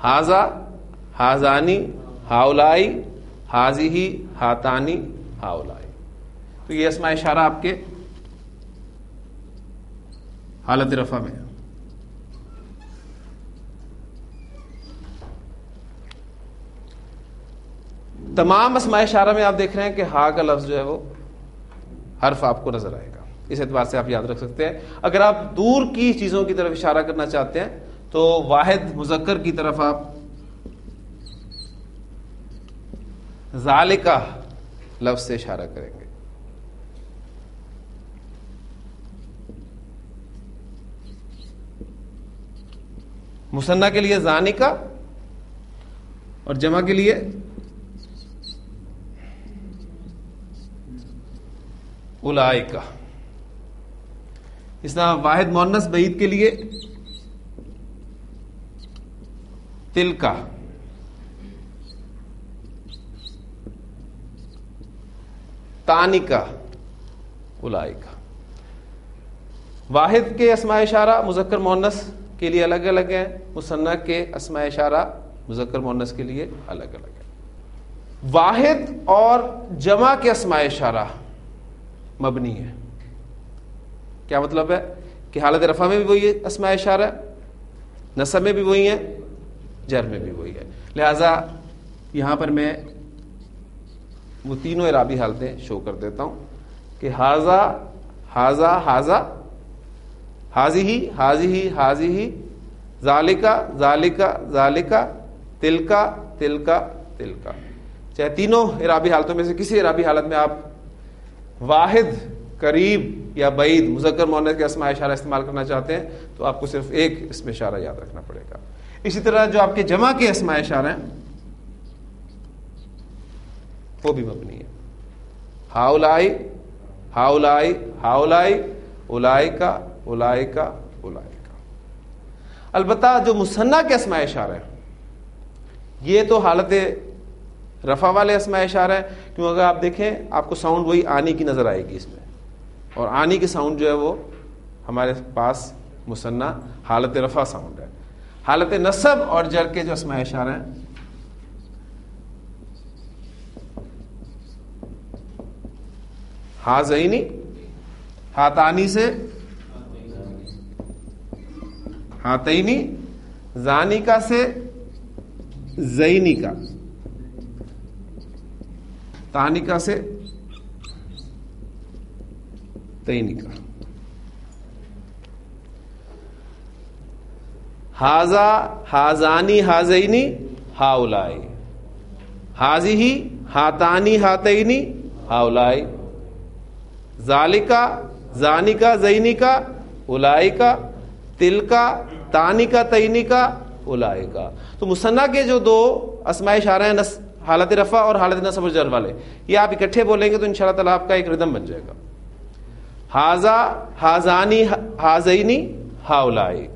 हाजा, हाजानी, हाउलाई, हाजिही, हातानी, हाउलाई। तो ये अस्मा इशारा आपके हालत रफा में है। तमाम अस्मा इशारा में आप देख रहे हैं कि हा का लफ्ज जो है वो हर्फ आपको नजर आएगा। इस एतबार से आप याद रख सकते हैं। अगर आप दूर की चीजों की तरफ इशारा करना चाहते हैं तो वाहिद मुजक्कर की तरफ आप ज़ालिका लफ्ज से इशारा करेंगे। मुसन्ना के लिए ज़ानिका और जमा के लिए उलाइका। इस तरह वाहिद मुअन्नस बईद के लिए तिलका, तानिका, उलाइका। वाहिद के अस्मा इशारा मुज़क्कर मुअन्नस के लिए अलग अलग है, मुसन्ना के अस्मा इशारा मुज़क्कर मुअन्नस के लिए अलग अलग है। वाहिद और जमा के अस्मा इशारा मबनी है। क्या मतलब है कि हालत रफा में भी वही अस्मा इशारा है, नसब में भी वही है, जर में भी वही है। लिहाजा यहां पर मैं वो तीनों इराबी हालतें शो कर देता हूं कि हाजा, हाजा, हाजा, हाजिही, हाजिही, हाजिही, जालिका, जालिका, जालिका, तिलका, तिलका, तिलका। चाहे तीनों इराबी हालतों में से किसी इराबी हालत में आप वाहिद, करीब या बईद मुज़क्कर मुअन्नस के अस्मा इशारा इस्तेमाल करना चाहते हैं तो आपको सिर्फ एक इसमें इशारा याद रखना पड़ेगा। इसी तरह जो आपके जमा के अस्मा इशारा हैं वो भी मबनी है। हाउलाई, हाउलाई, हाउलाई, उलाइका, उलाइका, उलाइका। अलबत्ता जो मुसन्ना के अस्मा इशारा है ये तो हालत रफा वाले अस्मा इशारा है, क्योंकि अगर आप देखें आपको साउंड वही आनी की नजर आएगी इसमें, और आनी की साउंड जो है वो हमारे पास मुसन्ना हालत रफा साउंड है। हालत नसब और जर के जो अस्मा इशारा हैं हाज़ैनी, हातानी से हातैनी, ज़ानिका से ज़ैनिका, तानिका से तैनिका। हाजा, हाजानी, हाज़ैनी, हाउलाई, हाजिही, हातानी, हातैनी, हाउलाई, ज़ालिका, ज़ानिका, ज़ैनिका, उलाइका, तिलका, तानिका, तैनिका, उलाइका। तो मुसन्ना के जो दो अस्मा इशारा हैं हालत रफा और हालत नसब और जर वाले, ये आप इकट्ठे बोलेंगे तो इंशाअल्लाह ताला आपका एक रिदम बन जाएगा। हाजा, हाजानी, हाज़ैनी, हाउलाई,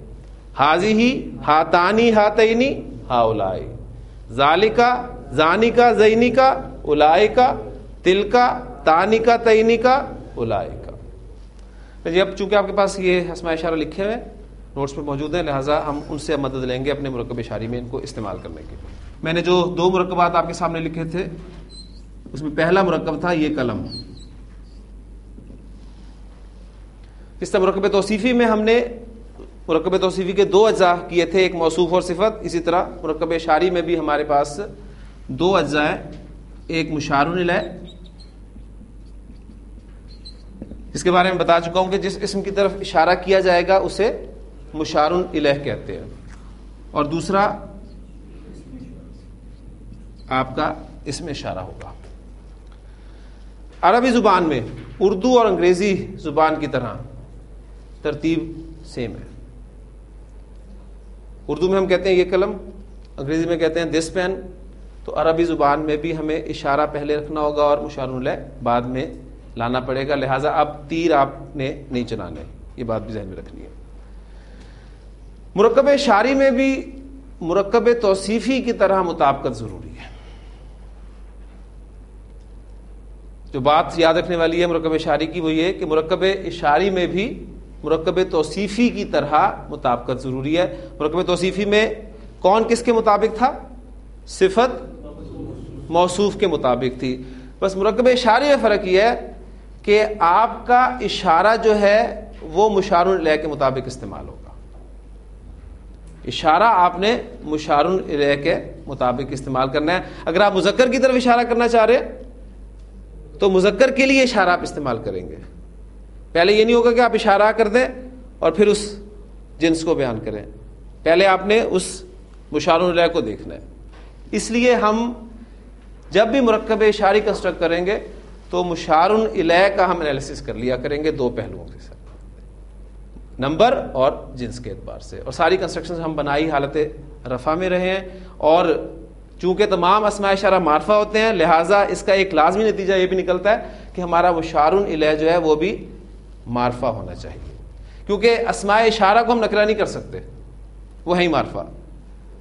हाजिही, हातानी, हातैनी, हाउलाई, ज़ालिका, ज़ानिका, ज़ैनिका, उलाइका, तिलका, तानिका, तैनिका, उलाइका। तो अब चूंकि आपके पास ये अस्मा इशारा लिखे हुए नोट्स में मौजूद है, लिहाजा हम उनसे मदद लेंगे अपने मुरक्कब इशारी में इनको इस्तेमाल करने के। मैंने जो दो मुरक्कबात आपके सामने लिखे थे उसमें पहला मुरक्कब था ये कलम। इस तरह मुरक्कब तौसीफी में हमने मुरक्कब तौसीफी के दो अज्जा किए थे, एक मौसूफ और सिफत। इसी तरह मुरक्कब इशारी में भी हमारे पास दो अज्जा हैं, एक मुशारुन इलैह, जिसके बारे में बता चुका हूं कि जिस इस्म की तरफ इशारा किया जाएगा उसे मुशारुन इलैह कहते हैं, और दूसरा आपका इसमें इशारा होगा। अरबी जुबान में उर्दू और अंग्रेजी जुबान की तरह तरतीब सेम है। उर्दू में हम कहते हैं ये कलम, अंग्रेजी में कहते हैं दिस पेन। तो अरबी जुबान में भी हमें इशारा पहले रखना होगा और मुशारुन इलैह बाद में लाना पड़ेगा। लिहाजा अब तीर आपने नहीं चलाने, ये बात भी ज़हन में रखनी है। मुरक्कब इशारी में भी मुरक्कब तौसीफी की तरह मुताबकत जरूरी है। जो बात याद रखने वाली है मुरक्कब इशारी की वो ये कि मुरक्कब इशारी में भी मुरक्कब तौसीफी की तरह मुताबकत जरूरी है। मुरक्कब तौसीफी में کون کس کے مطابق تھا؟ صفت موصوف کے مطابق تھی. بس مرکب اشاری میں فرق یہ ہے کہ آپ کا اشارہ جو ہے وہ مشار الیہ کے مطابق استعمال ہوگا. اشارہ آپ نے مشار الیہ کے مطابق استعمال کرنا ہے. اگر آپ مذکر کی طرف اشارہ کرنا چاہ رہے تو مذکر کے لیے اشارہ آپ استعمال کریں گے. پہلے یہ نہیں ہوگا کہ آپ اشارہ کر دیں اور پھر اس جنس کو بیان کریں. پہلے آپ نے اس مشار الیہ کو دیکھنا ہے. اس لیے ہم جب بھی مرکب اشاری کنسٹرکٹ کریں گے تو مشار الیہ کا ہم انالیسس کر لیا کریں گے دو پہلوؤں کے ساتھ, نمبر اور جنس کے اعتبار سے. اور ساری کنسٹرکشن ہم بنائی حالت رفع میں رہے ہیں, اور چونکہ تمام اسماء اشارہ معرفہ ہوتے ہیں لہٰذا اس کا ایک لازمی نتیجہ یہ بھی نکلتا ہے کہ ہمارا مشار الیہ جو ہے وہ بھی معرفہ ہونا چاہیے, کیونکہ اسماء اشارہ کو ہم نکرہ نہیں کر سکتے, وہ ہے ہی معرفہ.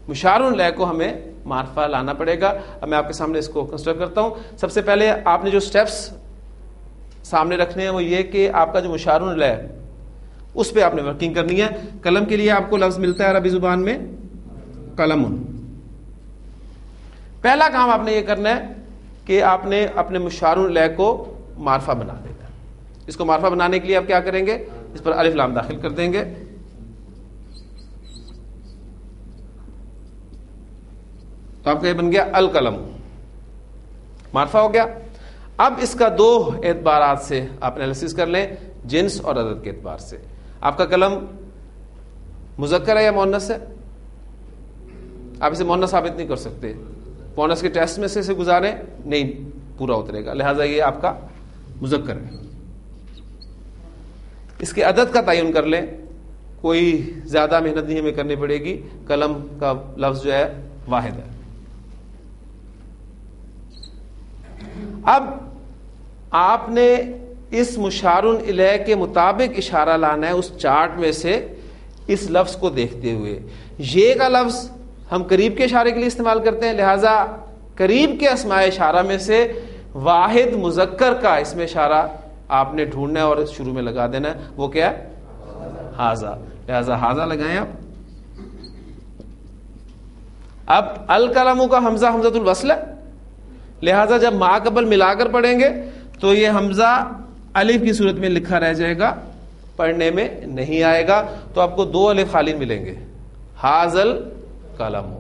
مشار الیہ کو ہمیں معرفہ لانا پڑے گا. اب میں آپ کے سامنے اس کو کنسٹرکٹ کرتا ہوں. سب سے پہلے آپ نے جو سٹیپس سامنے رکھنے ہیں وہ یہ کہ آپ کا جو مشار الیہ اس پہ آپ نے ورکنگ کرنی ہے. قلم کے لیے آپ کو لفظ ملتا ہے عربی زبان میں قلم. پہلا کام آپ نے یہ کرنا ہے کہ آپ نے اپنے مشار الیہ کو معرفہ بنا دینا. اس کو معرفہ بنانے کے لیے آپ کیا کریں گے, اس پر الف لام داخل کر دیں گے. تو آپ کا یہ بن گیا القلم, معرفہ ہو گیا. اب اس کا دو اعتبارات سے آپ انالیسس کر لیں, جنس اور عدد کے اعتبار سے. آپ کا قلم مذکر ہے یا مؤنث ہے؟ آپ اسے مؤنث ثابت نہیں کر سکتے, مؤنث کے ٹیسٹ میں سے اسے گزاریں نہیں پورا اترے گا, لہٰذا یہ آپ کا مذکر ہے. اس کے عدد کا تعین کر لیں, کوئی زیادہ محنت نہیں ہمیں کرنی پڑے گی. قلم کا لفظ جو ہے واحد ہے. اب آپ نے اس مشار الیہ کے مطابق اشارہ لانا ہے اس چارٹ میں سے اس لفظ کو دیکھتے ہوئے. یہ کا لفظ ہم قریب کے اشارے کے لیے استعمال کرتے ہیں, لہذا قریب کے اسماء اشارہ میں سے واحد مذکر کا اسم اشارہ آپ نے ڈھونڈنا ہے اور شروع میں لگا دینا ہے. وہ کیا ہے؟ ہاذا. لہذا ہاذا لگائیں آپ. اب القلم کا حمزہ حمزۃ الوصل ہے, لہذا جب ما قبل ملا کر پڑھیں گے تو یہ حمزہ الف کی صورت میں لکھا رہ جائے گا, پڑھنے میں نہیں آئے گا. تو آپ کو دو الف خالی ملیں گے, حاذل قلم.